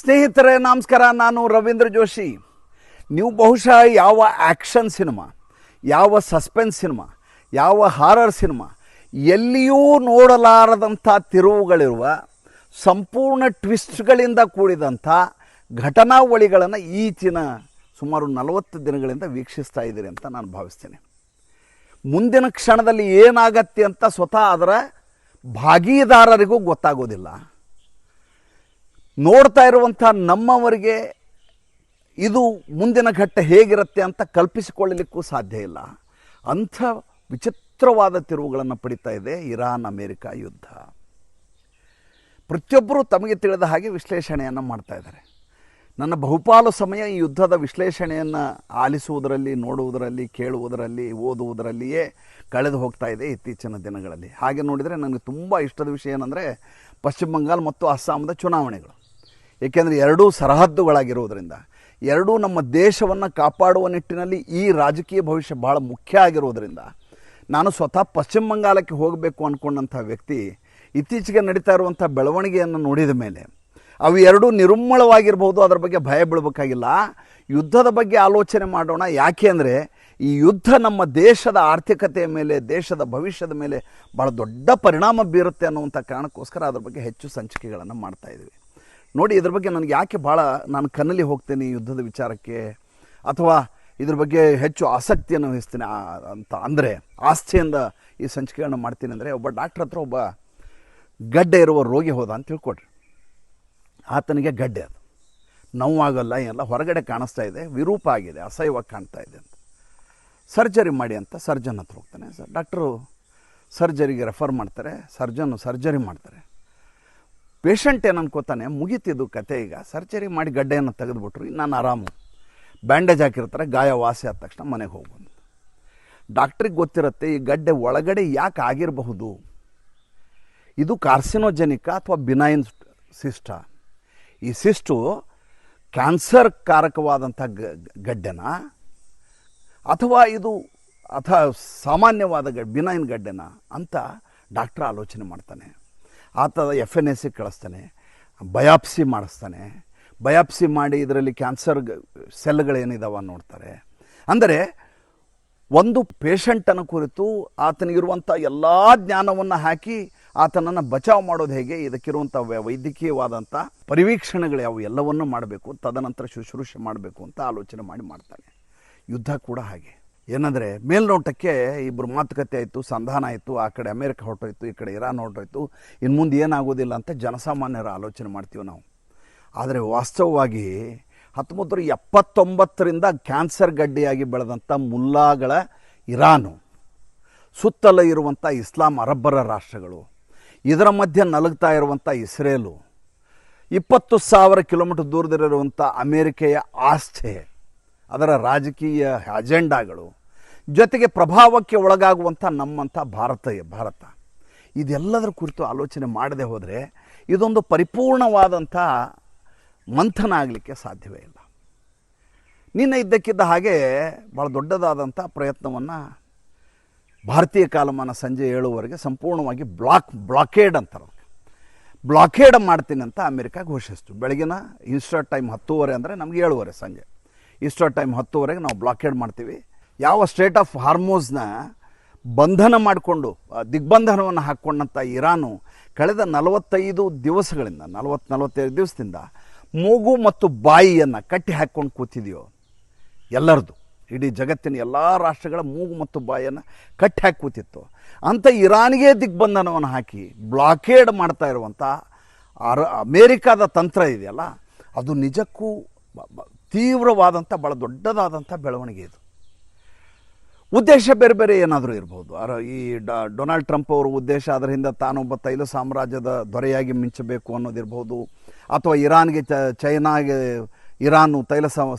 ಸ್ನೇಹಿತರೆ ನಮಸ್ಕಾರ, ನಾನು ರವೀಂದ್ರ ಜೋಶಿ. ನೀವು ಬಹುಶಃ ಯಾವ ಆ್ಯಕ್ಷನ್ ಸಿನಿಮಾ, ಯಾವ ಸಸ್ಪೆನ್ಸ್ ಸಿನಿಮಾ, ಯಾವ ಹಾರರ್ ಸಿನಿಮಾ ಎಲ್ಲಿಯೂ ನೋಡಲಾರದಂಥ ತಿರುವುಗಳಿರುವ ಸಂಪೂರ್ಣ ಟ್ವಿಸ್ಟ್ಗಳಿಂದ ಕೂಡಿದಂಥ ಘಟನಾವಳಿಗಳನ್ನು ಈಚಿನ ಸುಮಾರು 40 ದಿನಗಳಿಂದ ವೀಕ್ಷಿಸ್ತಾ ಇದ್ದೀರಿ ಅಂತ ನಾನು ಭಾವಿಸ್ತೇನೆ. ಮುಂದಿನ ಕ್ಷಣದಲ್ಲಿ ಏನಾಗತ್ತೆ ಅಂತ ಸ್ವತಃ ಅದರ ಭಾಗೀದಾರರಿಗೂ ಗೊತ್ತಾಗೋದಿಲ್ಲ. ನೋಡ್ತಾ ಇರುವಂಥ ನಮ್ಮವರಿಗೆ ಇದು ಮುಂದಿನ ಘಟ್ಟ ಹೇಗಿರುತ್ತೆ ಅಂತ ಕಲ್ಪಿಸಿಕೊಳ್ಳಲಿಕ್ಕೂ ಸಾಧ್ಯ ಇಲ್ಲ. ಅಂಥ ವಿಚಿತ್ರವಾದ ತಿರುವುಗಳನ್ನು ಪಡಿತಾ ಇದೆ ಇರಾನ್ ಅಮೇರಿಕಾ ಯುದ್ಧ. ಪ್ರತಿಯೊಬ್ಬರೂ ತಮಗೆ ತಿಳಿದ ಹಾಗೆ ವಿಶ್ಲೇಷಣೆಯನ್ನು ಮಾಡ್ತಾ ಇದ್ದಾರೆ. ನನ್ನ ಬಹುಪಾಲು ಸಮಯ ಈ ಯುದ್ಧದ ವಿಶ್ಲೇಷಣೆಯನ್ನು ಆಲಿಸುವುದರಲ್ಲಿ, ನೋಡುವುದರಲ್ಲಿ, ಕೇಳುವುದರಲ್ಲಿ, ಓದುವುದರಲ್ಲಿಯೇ ಕಳೆದು ಹೋಗ್ತಾ ಇದೆ ಇತ್ತೀಚಿನ ದಿನಗಳಲ್ಲಿ. ಹಾಗೆ ನೋಡಿದರೆ ನನಗೆ ತುಂಬ ಇಷ್ಟದ ವಿಷಯ ಏನಂದರೆ ಪಶ್ಚಿಮ ಬಂಗಾಳ ಮತ್ತು ಅಸ್ಸಾಂದ ಚುನಾವಣೆಗಳು. ಏಕೆಂದರೆ ಎರಡೂ ಸರಹದ್ದುಗಳಾಗಿರುವುದರಿಂದ, ಎರಡೂ ನಮ್ಮ ದೇಶವನ್ನು ಕಾಪಾಡುವ ನಿಟ್ಟಿನಲ್ಲಿ ಈ ರಾಜಕೀಯ ಭವಿಷ್ಯ ಬಹಳ ಮುಖ್ಯ ಆಗಿರುವುದರಿಂದ ನಾನು ಸ್ವತಃ ಪಶ್ಚಿಮ ಬಂಗಾಳಕ್ಕೆ ಹೋಗಬೇಕು ಅಂದ್ಕೊಂಡಂಥ ವ್ಯಕ್ತಿ ಇತ್ತೀಚೆಗೆ ನಡೀತಾ ಇರುವಂಥ ಬೆಳವಣಿಗೆಯನ್ನು ನೋಡಿದ ಮೇಲೆ ಅವು ಎರಡೂ ನಿರ್ಮೂಲವಾಗಿರ್ಬೋದು, ಅದರ ಬಗ್ಗೆ ಭಯ ಬೀಳಬೇಕಾಗಿಲ್ಲ. ಯುದ್ಧದ ಬಗ್ಗೆ ಆಲೋಚನೆ ಮಾಡೋಣ. ಯಾಕೆ ಅಂದರೆ ಈ ಯುದ್ಧ ನಮ್ಮ ದೇಶದ ಆರ್ಥಿಕತೆಯ ಮೇಲೆ, ದೇಶದ ಭವಿಷ್ಯದ ಮೇಲೆ ಭಾಳ ದೊಡ್ಡ ಪರಿಣಾಮ ಬೀರುತ್ತೆ ಅನ್ನುವಂಥ ಕಾರಣಕ್ಕೋಸ್ಕರ ಅದ್ರ ಬಗ್ಗೆ ಹೆಚ್ಚು ಸಂಚಿಕೆಗಳನ್ನು ಮಾಡ್ತಾಯಿದ್ವಿ. ನೋಡಿ, ಇದ್ರ ಬಗ್ಗೆ ನನಗೆ ಯಾಕೆ ಭಾಳ ನಾನು ಕಣ್ಣಲ್ಲಿ ಹೋಗ್ತೇನೆ ಯುದ್ಧದ ವಿಚಾರಕ್ಕೆ, ಅಥವಾ ಇದ್ರ ಬಗ್ಗೆ ಹೆಚ್ಚು ಆಸಕ್ತಿಯನ್ನು ವಹಿಸ್ತೀನಿ ಅಂತ ಅಂದರೆ, ಆಸ್ಥೆಯಿಂದ ಈ ಸಂಚಿಕೆಗಳನ್ನು ಮಾಡ್ತೀನಿ ಅಂದರೆ, ಒಬ್ಬ ಡಾಕ್ಟ್ರ್ ಹತ್ರ ಒಬ್ಬ ಗಡ್ಡೆ ಇರುವ ರೋಗಿ ಹೋದ ಅಂತ ತಿಳ್ಕೊಡ್ರಿ. ಆತನಿಗೆ ಗಡ್ಡೆ, ಅದು ನೋವಾಗಲ್ಲ, ಎಲ್ಲ ಹೊರಗಡೆ ಕಾಣಿಸ್ತಾ ಇದೆ, ವಿರೂಪ ಆಗಿದೆ, ಅಸಹ್ಯವಾಗಿ ಕಾಣ್ತಾ ಇದೆ ಅಂತ. ಸರ್ಜರಿ ಮಾಡಿ ಅಂತ ಸರ್ಜನ್ ಹತ್ರ ಹೋಗ್ತಾನೆ. ಡಾಕ್ಟ್ರು ಸರ್ಜರಿಗೆ ರೆಫರ್ ಮಾಡ್ತಾರೆ. ಸರ್ಜನ್ನು ಸರ್ಜರಿ ಮಾಡ್ತಾರೆ. ಪೇಷಂಟ್ ಏನು ಅನ್ಕೋತಾನೆ, ಮುಗೀತಿದ್ದು ಕತೆ, ಈಗ ಸರ್ಜರಿ ಮಾಡಿ ಗಡ್ಡೆಯನ್ನು ತೆಗೆದುಬಿಟ್ರು, ನಾನು ಆರಾಮು, ಬ್ಯಾಂಡೇಜ್ ಹಾಕಿರ್ತಾರೆ, ಗಾಯ ವಾಸಿ ಆದ ತಕ್ಷಣ ಮನೆಗೆ ಹೋಗ್ಬೋದು. ಡಾಕ್ಟ್ರಿಗೆ ಗೊತ್ತಿರುತ್ತೆ ಈ ಗಡ್ಡೆ ಒಳಗಡೆ ಯಾಕೆ ಆಗಿರಬಹುದು, ಇದು ಕಾರ್ಸಿನೋಜೆನಿಕ ಅಥವಾ ಬಿನೈನ್ ಸಿಸ್ಟಾ, ಈ ಸಿಸ್ಟು ಕ್ಯಾನ್ಸರ್ ಕಾರಕವಾದಂಥ ಗಡ್ಡೆನ ಅಥವಾ ಇದು ಸಾಮಾನ್ಯವಾದ ಬಿನೈನ್ ಗಡ್ಡೆನ ಅಂತ ಡಾಕ್ಟ್ರ್ ಆಲೋಚನೆ ಮಾಡ್ತಾನೆ. ಆತ FNAC ಕಳಿಸ್ತಾನೆ, ಬಯಾಪ್ಸಿ ಮಾಡಿಸ್ತಾನೆ. ಬಯಾಪ್ಸಿ ಮಾಡಿ ಇದರಲ್ಲಿ ಕ್ಯಾನ್ಸರ್ ಸೆಲ್ಗಳೇನಿದಾವ ನೋಡ್ತಾರೆ. ಅಂದರೆ ಒಂದು ಪೇಷಂಟನ್ನು ಕುರಿತು ಆತನಿಗಿರುವಂಥ ಎಲ್ಲ ಜ್ಞಾನವನ್ನು ಹಾಕಿ ಆತನನ್ನು ಬಚಾವ್ ಮಾಡೋದು ಹೇಗೆ, ಇದಕ್ಕಿರುವಂಥ ವೈದ್ಯಕೀಯವಾದಂಥ ಪರಿವೀಕ್ಷಣೆಗಳು ಯಾವ ಎಲ್ಲವನ್ನೂ ಮಾಡಬೇಕು, ತದನಂತರ ಶುಶ್ರೂಷೆ ಮಾಡಬೇಕು ಅಂತ ಆಲೋಚನೆ ಮಾಡ್ತಾನೆ. ಯುದ್ಧ ಕೂಡ ಹಾಗೆ. ಏನಂದರೆ ಮೇಲ್ನೋಟಕ್ಕೆ ಇಬ್ಬರು ಮಾತುಕತೆ ಆಯಿತು, ಸಂಧಾನ ಆಯಿತು, ಆ ಕಡೆ ಅಮೇರಿಕ ಹೊರಟೋಯ್ತು, ಈ ಕಡೆ ಇರಾನ್ ಹೊರಟೋಯ್ತು, ಇನ್ನು ಮುಂದೆ ಏನಾಗೋದಿಲ್ಲ ಅಂತ ಜನಸಾಮಾನ್ಯರ ಆಲೋಚನೆ ಮಾಡ್ತೀವಿ ನಾವು. ಆದರೆ ವಾಸ್ತವವಾಗಿ 1979ರಿಂದ ಕ್ಯಾನ್ಸರ್ ಗಡ್ಡೆಯಾಗಿ ಬೆಳೆದಂಥ ಮುಲ್ಲಾಗಳ ಇರಾನು, ಸುತ್ತಲ ಇರುವಂಥ ಇಸ್ಲಾಂ ಅರಬ್ಬರ ರಾಷ್ಟ್ರಗಳು, ಇದರ ಮಧ್ಯೆ ನಲಗ್ತಾ ಇರುವಂಥ ಇಸ್ರೇಲು, 20,000 ಕಿಲೋಮೀಟರ್ ದೂರದಲ್ಲಿರುವಂಥ ಅಮೇರಿಕೆಯ ಆಸ್ಥೆ, ಅದರ ರಾಜಕೀಯ ಅಜೆಂಡಾಗಳು, ಜೊತೆಗೆ ಪ್ರಭಾವಕ್ಕೆ ಒಳಗಾಗುವಂಥ ನಮ್ಮಂಥ ಭಾರತ, ಇದೆಲ್ಲದರ ಕುರಿತು ಆಲೋಚನೆ ಮಾಡದೆ ಹೋದರೆ ಇದೊಂದು ಪರಿಪೂರ್ಣವಾದಂಥ ಮಂಥನ ಆಗಲಿಕ್ಕೆ ಸಾಧ್ಯವೇ ಇಲ್ಲ. ನಿನ್ನೆ ಇದ್ದಕ್ಕಿದ್ದ ಹಾಗೆ ಭಾಳ ದೊಡ್ಡದಾದಂಥ ಪ್ರಯತ್ನವನ್ನು ಭಾರತೀಯ ಕಾಲಮಾನ ಸಂಜೆ 7 ಸಂಪೂರ್ಣವಾಗಿ ಬ್ಲಾಕೇಡ್ ಅಂತಾರೆ, ಬ್ಲಾಕೇಡ್ ಮಾಡ್ತೀನಿ ಅಂತ ಅಮೇರಿಕಾ ಘೋಷಿಸ್ತು. ಬೆಳಗಿನ ಈಸ್ಟರ್ ಟೈಮ್ 10:30 ಅಂದರೆ ನಮಗೆ 7:30 ಸಂಜೆ, ಈಸ್ಟರ್ ಟೈಮ್ 10:30 ನಾವು ಬ್ಲಾಕೇಡ್ ಮಾಡ್ತೀವಿ. ಯಾವ ಸ್ಟೇಟ್ ಆಫ್ ಹಾರ್ಮೋಸ್ನ ಬಂಧನ ಮಾಡಿಕೊಂಡು ದಿಗ್ಬಂಧನವನ್ನು ಹಾಕ್ಕೊಂಡಂಥ ಇರಾನು ಕಳೆದ 45 ದಿವಸಗಳಿಂದ 45 ದಿವಸದಿಂದ ಮೂಗು ಮತ್ತು ಬಾಯಿಯನ್ನು ಕಟ್ಟಿ ಹಾಕ್ಕೊಂಡು ಕೂತಿದೆಯೋ, ಎಲ್ಲರದು, ಇಡೀ ಜಗತ್ತಿನ ಎಲ್ಲ ರಾಷ್ಟ್ರಗಳ ಮೂಗು ಮತ್ತು ಬಾಯಿಯನ್ನು ಕಟ್ಟಿ ಹಾಕಿ ಕೂತಿತ್ತು. ಅಂಥ ಇರಾನ್ಗೆ ದಿಗ್ಬಂಧನವನ್ನು ಹಾಕಿ ಬ್ಲಾಕೇಡ್ ಮಾಡ್ತಾ ಇರುವಂಥ ಅಮೇರಿಕಾದ ತಂತ್ರ ಇದೆಯಲ್ಲ, ಅದು ನಿಜಕ್ಕೂ ತೀವ್ರವಾದಂಥ ಭಾಳ ದೊಡ್ಡದಾದಂಥ ಬೆಳವಣಿಗೆ. ಇದು ಉದ್ದೇಶ ಬೇರೆ ಬೇರೆ ಏನಾದರೂ ಇರ್ಬೋದು. ಈ ಡೊನಾಲ್ಡ್ ಟ್ರಂಪ್ ಅವರ ಉದ್ದೇಶ ಅದರ ಹಿಂದೆ ತಾನೊಬ್ಬ ತೈಲ ಸಾಮ್ರಾಜ್ಯದ ದೊರೆಯಾಗಿ ಮಿಂಚಬೇಕು ಅನ್ನೋದಿರ್ಬೋದು, ಅಥವಾ ಚೈನಾಗೆ ಇರಾನು ತೈಲ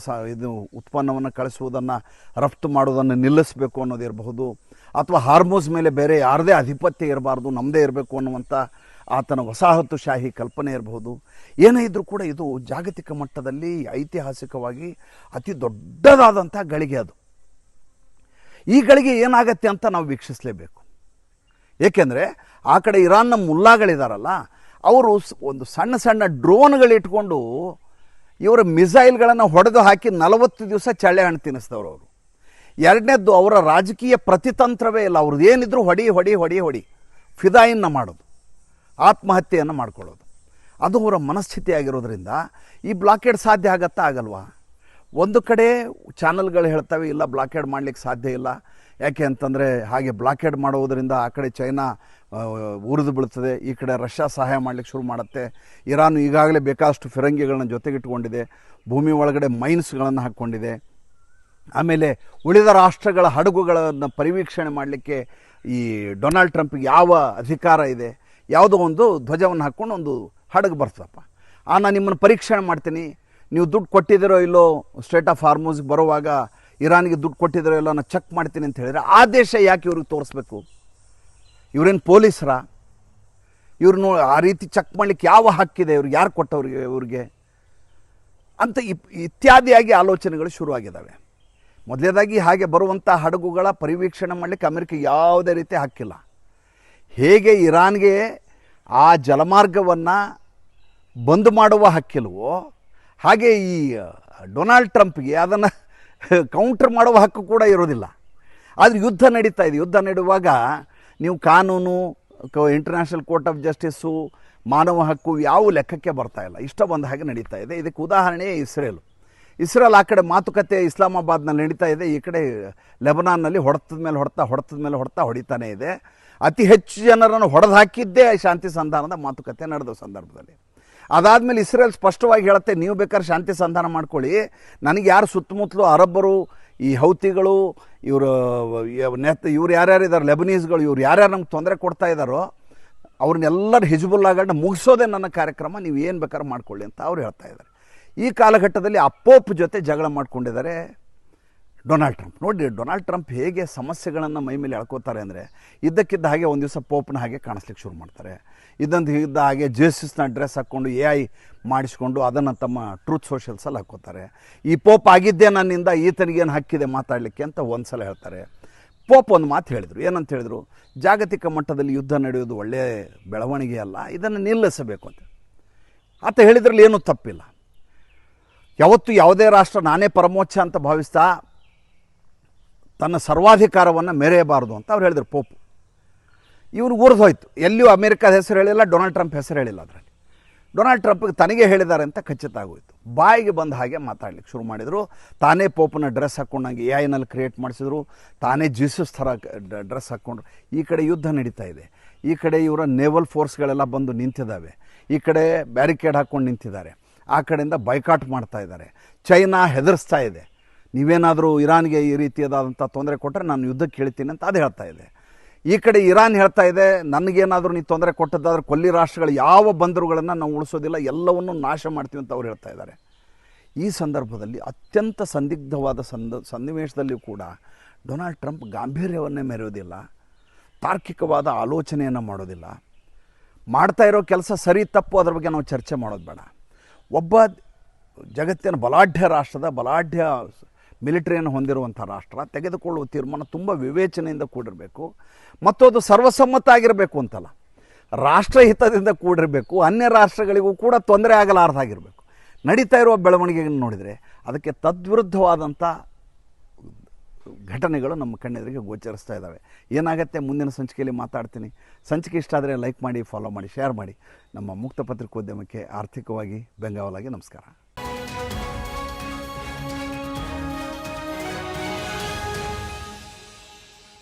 ಇದು ಉತ್ಪನ್ನವನ್ನು ಕಳಿಸುವುದನ್ನು, ರಫ್ತು ಮಾಡೋದನ್ನು ನಿಲ್ಲಿಸಬೇಕು ಅನ್ನೋದಿರಬಹುದು, ಅಥವಾ ಹಾರ್ಮೋಸ್ ಮೇಲೆ ಬೇರೆ ಯಾರದೇ ಆಧಿಪತ್ಯ ಇರಬಾರ್ದು, ನಮ್ಮದೇ ಇರಬೇಕು ಅನ್ನುವಂಥ ಆತನ ವಸಾಹತುಶಾಹಿ ಕಲ್ಪನೆ ಇರಬಹುದು. ಏನೇ ಇದ್ದರೂ ಕೂಡ ಇದು ಜಾಗತಿಕ ಮಟ್ಟದಲ್ಲಿ ಐತಿಹಾಸಿಕವಾಗಿ ಅತಿ ದೊಡ್ಡದಾದಂಥ ಗಳಿಗೆ. ಅದು ಈ ಗಳಿಗೆ ಏನಾಗತ್ತೆ ಅಂತ ನಾವು ವೀಕ್ಷಿಸಲೇಬೇಕು. ಏಕೆಂದರೆ ಆ ಕಡೆ ಇರಾನ್ನ ಮುಲ್ಲಾಗಳಿದಾರಲ್ಲ, ಅವರು ಒಂದು ಸಣ್ಣ ಸಣ್ಣ ಡ್ರೋನ್ಗಳಿಟ್ಕೊಂಡು ಇವರ ಮಿಸೈಲ್ಗಳನ್ನು ಹೊಡೆದು ಹಾಕಿ 40 ದಿವಸ ಚಳ್ಳೆ ಹಣ್ಣು ತಿನ್ನಿಸಿದವರು ಅವರು. ಎರಡನೇದ್ದು, ಅವರ ರಾಜಕೀಯ ಪ್ರತಿತಂತ್ರವೇ ಇಲ್ಲ. ಅವ್ರದ್ದು ಏನಿದ್ರು ಹೊಡಿ ಹೊಡಿ ಹೊಡಿ ಹೊಡಿ ಫಿದಾಯಿನ್ನ ಮಾಡೋದು, ಆತ್ಮಹತ್ಯೆಯನ್ನು ಮಾಡ್ಕೊಳ್ಳೋದು, ಅದು ಅವರ ಮನಸ್ಥಿತಿ ಆಗಿರೋದ್ರಿಂದ ಈ ಬ್ಲಾಕೇಡ್ ಸಾಧ್ಯ ಆಗತ್ತಾ ಆಗಲ್ವಾ? ಒಂದು ಕಡೆ ಚಾನಲ್ಗಳು ಹೇಳ್ತವೆ ಇಲ್ಲ ಬ್ಲಾಕೇಡ್ ಮಾಡಲಿಕ್ಕೆ ಸಾಧ್ಯ ಇಲ್ಲ, ಯಾಕೆ ಅಂತಂದರೆ ಹಾಗೆ ಬ್ಲಾಕೇಡ್ ಮಾಡೋದರಿಂದ ಆ ಕಡೆ ಚೈನಾ ಉರಿದು ಬೀಳ್ತದೆ, ಈ ಕಡೆ ರಷ್ಯಾ ಸಹಾಯ ಮಾಡಲಿಕ್ಕೆ ಶುರು ಮಾಡುತ್ತೆ, ಇರಾನ್ ಈಗಾಗಲೇ ಬೇಕಾದಷ್ಟು ಫಿರಂಗಿಗಳನ್ನ ಜೊತೆಗಿಟ್ಕೊಂಡಿದೆ, ಭೂಮಿ ಒಳಗಡೆ ಮೈನ್ಸ್ಗಳನ್ನು ಹಾಕ್ಕೊಂಡಿದೆ, ಆಮೇಲೆ ಉಳಿದ ರಾಷ್ಟ್ರಗಳ ಹಡಗುಗಳನ್ನು ಪರಿವೀಕ್ಷಣೆ ಮಾಡಲಿಕ್ಕೆ ಈ ಡೊನಾಲ್ಡ್ ಟ್ರಂಪ್ಗೆ ಯಾವ ಅಧಿಕಾರ ಇದೆ? ಯಾವುದೋ ಒಂದು ಧ್ವಜವನ್ನು ಹಾಕ್ಕೊಂಡು ಒಂದು ಹಡಗು ಬರ್ತದಪ್ಪ, ನಾನು ನಿಮ್ಮನ್ನು ಪರೀಕ್ಷಣೆ ಮಾಡ್ತೀನಿ, ನೀವು ದುಡ್ಡು ಕೊಟ್ಟಿದ್ದೀರೋ ಇಲ್ಲೋ, ಸ್ಟ್ರೇಟ್ ಆಫ್ ಹಾರ್ಮುಜ್ಗೆ ಬರುವಾಗ ಇರಾನ್ಗೆ ದುಡ್ಡು ಕೊಟ್ಟಿದ್ದೀರೋ ಇಲ್ಲೋ ನಾನು ಚೆಕ್ ಮಾಡ್ತೀನಿ ಅಂತ ಹೇಳಿದರೆ ಆ ದೇಶ ಯಾಕೆ ಇವ್ರಿಗೆ ತೋರಿಸ್ಬೇಕು? ಇವರೇನು ಪೊಲೀಸರ? ಇವ್ರನ್ನ ಆ ರೀತಿ ಚೆಕ್ ಮಾಡಲಿಕ್ಕೆ ಯಾವ ಹಕ್ಕಿದೆ ಇವ್ರಿಗೆ? ಯಾರು ಕೊಟ್ಟವ್ರಿಗೆ ಇವ್ರಿಗೆ ಅಂತ ಇತ್ಯಾದಿಯಾಗಿ ಆಲೋಚನೆಗಳು ಶುರುವಾಗಿದ್ದಾವೆ. ಮೊದಲನೇದಾಗಿ ಹಾಗೆ ಬರುವಂಥ ಹಡಗುಗಳ ಪರಿವೀಕ್ಷಣೆ ಮಾಡಲಿಕ್ಕೆ ಅಮೆರಿಕ ಯಾವುದೇ ರೀತಿ ಹಕ್ಕಿಲ್ಲ. ಹೇಗೆ ಇರಾನ್ಗೆ ಆ ಜಲಮಾರ್ಗವನ್ನು ಬಂದ್ ಮಾಡುವ ಹಕ್ಕಿಲ್ವೋ, ಹಾಗೆ ಈ ಡೊನಾಲ್ಡ್ ಟ್ರಂಪ್ಗೆ ಅದನ್ನು ಕೌಂಟರ್ ಮಾಡುವ ಹಕ್ಕು ಕೂಡ ಇರೋದಿಲ್ಲ. ಆದರೆ ಯುದ್ಧ ನಡೀತಾ ಇದೆ. ಯುದ್ಧ ನಡೆಯುವಾಗ ನೀವು ಕಾನೂನು, ಇಂಟರ್ನ್ಯಾಷನಲ್ ಕೋರ್ಟ್ ಆಫ್ ಜಸ್ಟಿಸ್ಸು, ಮಾನವ ಹಕ್ಕು ಯಾವ ಲೆಕ್ಕಕ್ಕೆ ಬರ್ತಾ ಇಲ್ಲ, ಇಷ್ಟ ಬಂದ ಹಾಗೆ ನಡೀತಾ ಇದೆ. ಇದಕ್ಕೆ ಉದಾಹರಣೆ ಇಸ್ರೇಲ್ ಆ ಕಡೆ ಮಾತುಕತೆ ಇಸ್ಲಾಮಾಬಾದ್ನಲ್ಲಿ ನಡೀತಾ ಇದೆ, ಈ ಕಡೆ ಲೆಬನಾನ್ನಲ್ಲಿ ಹೊಡೆತದ ಮೇಲೆ ಹೊಡಿತಾನೇ ಇದೆ. ಅತಿ ಹೆಚ್ಚು ಜನರನ್ನು ಹೊಡೆದು ಹಾಕಿದ್ದೇ ಶಾಂತಿ ಸಂಧಾನದ ಮಾತುಕತೆ ನಡೆದ ಸಂದರ್ಭದಲ್ಲಿ. ಅದಾದಮೇಲೆ ಇಸ್ರೇಲ್ ಸ್ಪಷ್ಟವಾಗಿ ಹೇಳುತ್ತೆ, ನೀವು ಬೇಕಾದ್ರೆ ಶಾಂತಿ ಸಂಧಾನ ಮಾಡ್ಕೊಳ್ಳಿ, ನನಗೆ ಯಾರು ಸುತ್ತಮುತ್ತಲು ಅರಬ್ಬರು, ಈ ಹೌತಿಗಳು, ಇವರು ಯಾರ್ಯಾರಿದ್ದಾರೆ, ಲೆಬನೀಸ್ಗಳು, ಇವ್ರು ಯಾರ್ಯಾರು ನಮ್ಗೆ ತೊಂದರೆ ಕೊಡ್ತಾ ಇದ್ದಾರೋ ಅವ್ರನ್ನೆಲ್ಲರೂ ಹಿಜ್ಬುಲ್ಲಾಗಳನ್ನ ಮುಗಿಸೋದೇ ನನ್ನ ಕಾರ್ಯಕ್ರಮ, ನೀವು ಏನು ಬೇಕಾದ್ರೆ ಮಾಡ್ಕೊಳ್ಳಿ ಅಂತ ಅವ್ರು ಹೇಳ್ತಾ ಇದ್ದಾರೆ. ಈ ಕಾಲಘಟ್ಟದಲ್ಲಿ ಆ ಪೋಪ್ ಜೊತೆ ಜಗಳ ಮಾಡ್ಕೊಂಡಿದ್ದಾರೆ ಡೊನಾಲ್ಡ್ ಟ್ರಂಪ್. ನೋಡಿ ಡೊನಾಲ್ಡ್ ಟ್ರಂಪ್ ಹೇಗೆ ಸಮಸ್ಯೆಗಳನ್ನು ಮೈ ಮೇಲೆ ಎಳ್ಕೋತಾರೆ ಅಂದರೆ, ಇದ್ದಕ್ಕಿದ್ದ ಹಾಗೆ ಒಂದು ದಿವಸ ಪೋಪ್ನ ಹಾಗೆ ಕಾಣಿಸ್ಲಿಕ್ಕೆ ಶುರು ಮಾಡ್ತಾರೆ, ಇದ್ದ ಹಾಗೆ ಜೇಸಸ್ನ ಡ್ರೆಸ್ ಹಾಕ್ಕೊಂಡು AI ಮಾಡಿಸ್ಕೊಂಡು ಅದನ್ನು ತಮ್ಮ ಟ್ರೂತ್ ಸೋಷಲ್ಸಲ್ಲಿ ಹಾಕ್ಕೋತಾರೆ. ಈ ಪೋಪ್ ಆಗಿದ್ದೇ ನನ್ನಿಂದ, ಈತನಿಗೇನು ಹಕ್ಕಿದೆ ಮಾತಾಡಲಿಕ್ಕೆ ಅಂತ ಒಂದು ಸಲ ಹೇಳ್ತಾರೆ. ಪೋಪ್ ಒಂದು ಮಾತು ಹೇಳಿದರು, ಏನಂತ ಹೇಳಿದರು, ಜಾಗತಿಕ ಮಟ್ಟದಲ್ಲಿ ಯುದ್ಧ ನಡೆಯೋದು ಒಳ್ಳೆಯ ಬೆಳವಣಿಗೆ ಅಲ್ಲ, ಇದನ್ನು ನಿಲ್ಲಿಸಬೇಕು ಅಂತ. ಆತ ಹೇಳಿದ್ರಲ್ಲಿ ಏನೂ ತಪ್ಪಿಲ್ಲ. ಯಾವತ್ತು ಯಾವುದೇ ರಾಷ್ಟ್ರ ನಾನೇ ಪರಮೋಚ್ಚ ಅಂತ ಭಾವಿಸ್ತಾ ತನ್ನ ಸರ್ವಾಧಿಕಾರವನ್ನು ಮೆರೆಯಬಾರದು ಅಂತ ಅವ್ರು ಹೇಳಿದರು ಪೋಪ್. ಇವನು ಊರ್ದು ಹೋಯ್ತು, ಎಲ್ಲಿಯೂ ಅಮೇರಿಕಾದ ಹೆಸರು ಹೇಳಿಲ್ಲ, ಡೊನಾಲ್ಡ್ ಟ್ರಂಪ್ ಹೆಸರು ಹೇಳಿಲ್ಲ. ಅದರಲ್ಲಿ ಡೊನಾಲ್ಡ್ ಟ್ರಂಪ್ಗೆ ತನಗೆ ಹೇಳಿದ್ದಾರೆ ಅಂತ ಖಚಿತ ಆಗೋಯ್ತು. ಬಾಯಿಗೆ ಬಂದ ಹಾಗೆ ಮಾತಾಡ್ಲಿಕ್ಕೆ ಶುರು ಮಾಡಿದರು. ತಾನೇ ಪೋಪನ ಡ್ರೆಸ್ ಹಾಕ್ಕೊಂಡಂಗೆ AI ಕ್ರಿಯೇಟ್ ಮಾಡಿಸಿದ್ರು, ತಾನೇ ಜೀಸಸ್ ಥರ ಡ್ರೆಸ್ ಹಾಕ್ಕೊಂಡ್ರು. ಈ ಕಡೆ ಯುದ್ಧ ನಡೀತಾ ಇದೆ, ಈ ಕಡೆ ಇವರ ನೇವಲ್ ಫೋರ್ಸ್ಗಳೆಲ್ಲ ಬಂದು ನಿಂತಿದ್ದಾವೆ, ಈ ಕಡೆ ಬ್ಯಾರಿಕೇಡ್ ಹಾಕ್ಕೊಂಡು ನಿಂತಿದ್ದಾರೆ, ಆ ಕಡೆಯಿಂದ ಬೈಕಾಟ್ ಮಾಡ್ತಾ ಇದ್ದಾರೆ. ಚೈನಾ ಹೆದರಿಸ್ತಾ ಇದೆ, ನೀವೇನಾದರೂ ಇರಾನ್ಗೆ ಈ ರೀತಿಯಾದಂಥ ತೊಂದರೆ ಕೊಟ್ಟರೆ ನಾನು ಯುದ್ಧಕ್ಕೆ ಹೇಳ್ತೀನಿ ಅಂತ ಅದು ಹೇಳ್ತಾ ಇದೆ. ಈ ಕಡೆ ಇರಾನ್ ಹೇಳ್ತಾ ಇದೆ, ನನಗೇನಾದರೂ ನೀವು ತೊಂದರೆ ಕೊಟ್ಟದ್ದಾದ್ರೆ ಕೊಲ್ಲಿ ರಾಷ್ಟ್ರಗಳು ಯಾವ ಬಂದರುಗಳನ್ನು ನಾವು ಉಳಿಸೋದಿಲ್ಲ, ಎಲ್ಲವನ್ನೂ ನಾಶ ಮಾಡ್ತೀವಿ ಅಂತ ಅವ್ರು ಹೇಳ್ತಾ ಇದ್ದಾರೆ. ಈ ಸಂದರ್ಭದಲ್ಲಿ ಅತ್ಯಂತ ಸಂದಿಗ್ಧವಾದ ಸನ್ನಿವೇಶದಲ್ಲಿಯೂ ಕೂಡ ಡೊನಾಲ್ಡ್ ಟ್ರಂಪ್ ಗಾಂಭೀರ್ಯವನ್ನೇ ಮೆರೆಯೋದಿಲ್ಲ, ತಾರ್ಕಿಕವಾದ ಆಲೋಚನೆಯನ್ನು ಮಾಡೋದಿಲ್ಲ. ಮಾಡ್ತಾ ಇರೋ ಕೆಲಸ ಸರಿ ತಪ್ಪು ಅದರ ಬಗ್ಗೆ ನಾವು ಚರ್ಚೆ ಮಾಡೋದು ಬೇಡ. ಒಬ್ಬ ಜಗತ್ತಿನ ಬಲಾಢ್ಯ ರಾಷ್ಟ್ರದ ಬಲಾಢ್ಯ ಮಿಲಿಟರಿಯನ್ನು ಹೊಂದಿರುವಂಥ ರಾಷ್ಟ್ರ ತೆಗೆದುಕೊಳ್ಳುವ ತೀರ್ಮಾನ ತುಂಬ ವಿವೇಚನೆಯಿಂದ ಕೂಡಿರಬೇಕು, ಮತ್ತು ಅದು ಸರ್ವಸಮ್ಮತ ಆಗಿರಬೇಕು ಅಂತಲ್ಲ, ರಾಷ್ಟ್ರಹಿತದಿಂದ ಕೂಡಿರಬೇಕು, ಅನ್ಯ ರಾಷ್ಟ್ರಗಳಿಗೂ ಕೂಡ ತೊಂದರೆ ಆಗಲಾರ್ದಾಗಿರಬೇಕು. ನಡೀತಾ ಇರುವ ಬೆಳವಣಿಗೆಯನ್ನು ನೋಡಿದರೆ ಅದಕ್ಕೆ ತದ್ವಿರುದ್ಧವಾದಂಥ ಘಟನೆಗಳು ನಮ್ಮ ಕಣ್ಣೆದುರಿಗೆ ಗೋಚರಿಸ್ತಾ ಇದ್ದಾವೆ. ಏನಾಗುತ್ತೆ ಮುಂದಿನ ಸಂಚಿಕೆಯಲ್ಲಿ ಮಾತಾಡ್ತೀನಿ. ಸಂಚಿಕೆ ಇಷ್ಟ ಆದರೆ ಲೈಕ್ ಮಾಡಿ, ಫಾಲೋ ಮಾಡಿ, ಶೇರ್ ಮಾಡಿ. ನಮ್ಮ ಮುಕ್ತ ಪತ್ರಿಕೋದ್ಯಮಕ್ಕೆ ಆರ್ಥಿಕವಾಗಿ ಬೆಂಗಾವಲಾಗಿ ನಮಸ್ಕಾರ.